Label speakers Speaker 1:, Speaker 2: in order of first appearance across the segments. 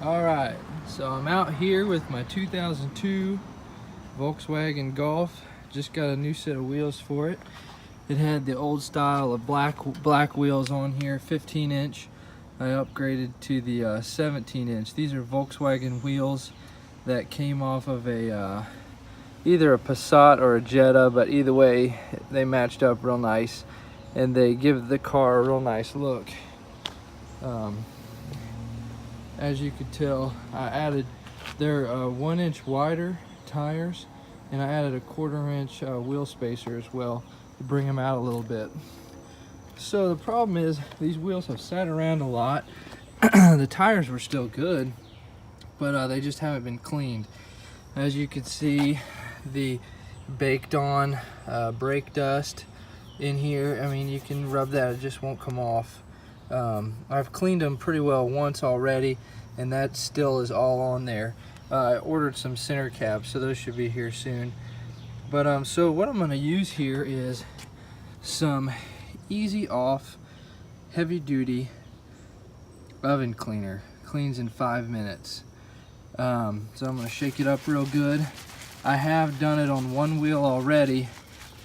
Speaker 1: Alright, so I'm out here with my 2002 Volkswagen Golf. Just got a new set of wheels for it. It had the old style of black wheels on here, 15-inch. I upgraded to the 17-inch. These are Volkswagen wheels that came off of a either a Passat or a Jetta, but either way they matched up real nice and they give the car a real nice look. As you could tell, I added they're 1 inch wider tires, and I added a 1/4 inch wheel spacer as well to bring them out a little bit. So the problem is these wheels have sat around a lot. The tires were still good, but they just haven't been cleaned. As you can see, the baked on brake dust in here, I mean, you can rub that, it just won't come off. I've cleaned them pretty well once already, and that still is all on there. I ordered some center caps, so those should be here soon. But so what I'm going to use here is some easy off heavy duty oven cleaner. Cleans in 5 minutes. So I'm going to shake it up real good. I have done it on one wheel already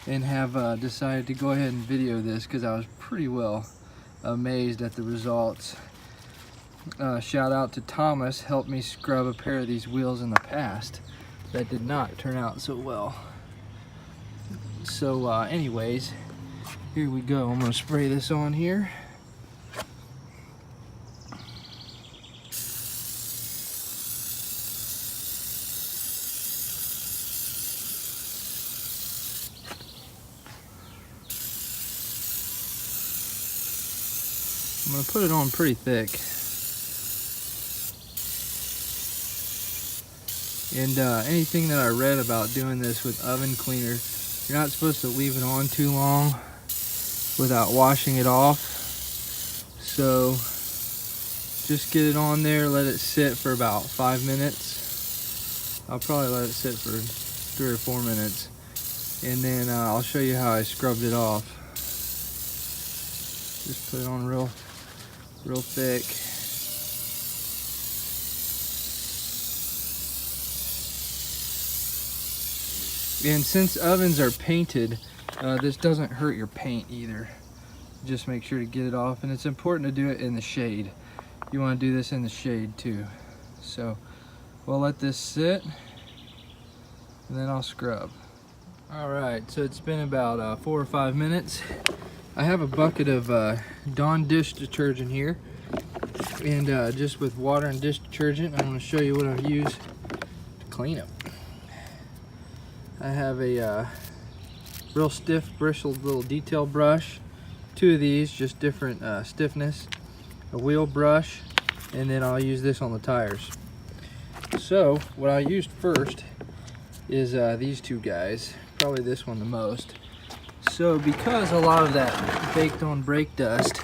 Speaker 1: and have decided to go ahead and video this because I was pretty well amazed at the results. Shout out to Thomas, helped me scrub a pair of these wheels in the past that did not turn out so well. So anyways, here we go. I'm going to spray this on here. I'm going to put it on pretty thick. And anything that I read about doing this with oven cleaner, you're not supposed to leave it on too long without washing it off. So just get it on there, let it sit for about 5 minutes. I'll probably let it sit for 3 or 4 minutes. And then I'll show you how I scrubbed it off. Just put it on real thick. And since ovens are painted, this doesn't hurt your paint either. Just make sure to get it off, and it's important to do it in the shade. You want to do this in the shade too. So we'll let this sit and then I'll scrub. Alright, so it's been about 4 or 5 minutes. I have a bucket of Dawn dish detergent here, and just with water and dish detergent, I'm going to show you what I've used to clean them. I have a real stiff bristled little detail brush, 2 of these, just different stiffness, a wheel brush, and then I'll use this on the tires. So what I used first is these 2 guys, probably this one the most. So because a lot of that baked on brake dust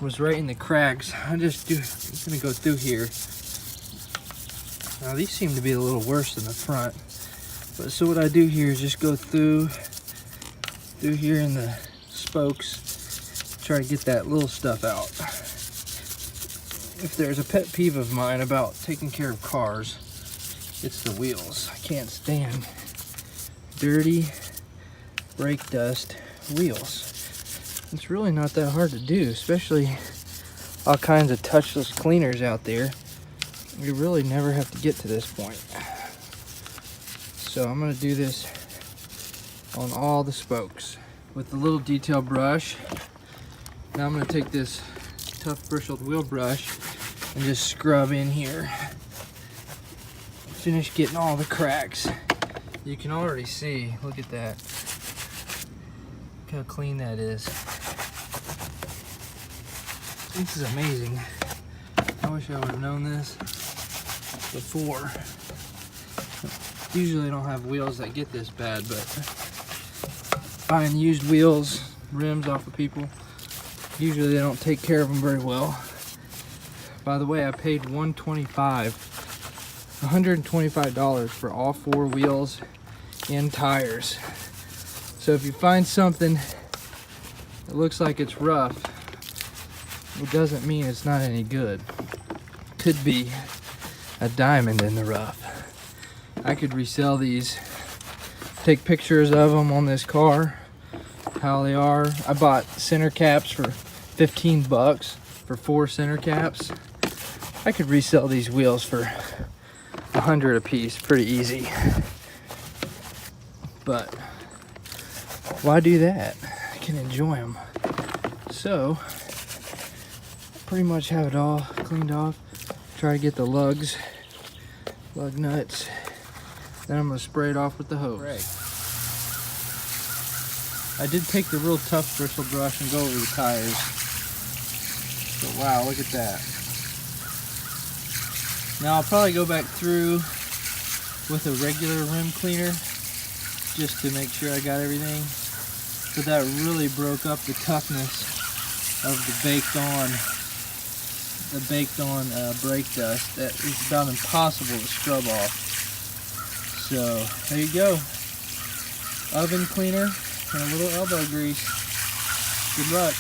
Speaker 1: was right in the cracks, I'm gonna go through here. Now these seem to be a little worse than the front. But so what I do here is just go through here in the spokes, try to get that little stuff out. If there's a pet peeve of mine about taking care of cars, it's the wheels. I can't stand dirty brake dust wheels. It's really not that hard to do, especially all kinds of touchless cleaners out there. You really never have to get to this point. So I'm going to do this on all the spokes with the little detail brush. Now I'm going to take this tough bristled wheel brush and just scrub in here. Finish getting all the cracks. You can already see, look at that. Look how clean that is. This is amazing. I wish I would have known this before. Usually I don't have wheels that get this bad, but buying used wheels, rims off of people, usually they don't take care of them very well. By the way, I paid $125 for all 4 wheels and tires. So if you find something that looks like it's rough, it doesn't mean it's not any good. Could be a diamond in the rough. I could resell these, take pictures of them on this car, how they are. I bought center caps for 15 bucks for 4 center caps. I could resell these wheels for 100 a piece pretty easy. But why do that? I can enjoy them. So pretty much have it all cleaned off. Try to get the lug nuts. Then I'm gonna spray it off with the hose. Right. I did take the real tough bristle brush and go over the tires. But wow, look at that. Now I'll probably go back through with a regular rim cleaner just to make sure I got everything. But that really broke up the toughness of the baked on brake dust. That is about impossible to scrub off. So there you go. Oven cleaner and a little elbow grease. Good luck.